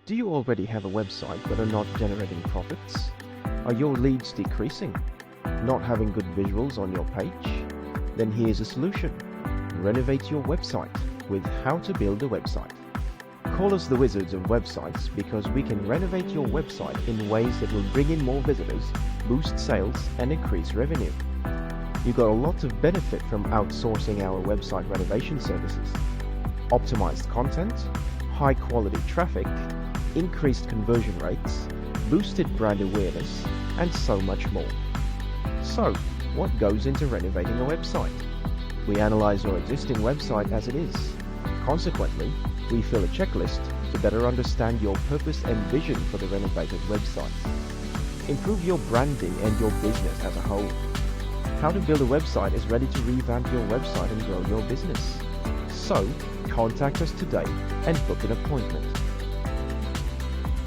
Do you already have a website but are not generating profits? Are your leads decreasing? Not having good visuals on your page? Then here's a solution. Renovate your website with how to build a website. Call us the wizards of websites because we can renovate your website in ways that will bring in more visitors, boost sales, and increase revenue. You got a lot of benefit from outsourcing our website renovation services. Optimized content, high quality traffic, increased conversion rates, boosted brand awareness, and so much more. So, what goes into renovating a website? We analyze your existing website as it is. Consequently, we fill a checklist to better understand your purpose and vision for the renovated website. Improve your branding and your business as a whole. How to Build a Website is ready to revamp your website and grow your business. So, contact us today and book an appointment.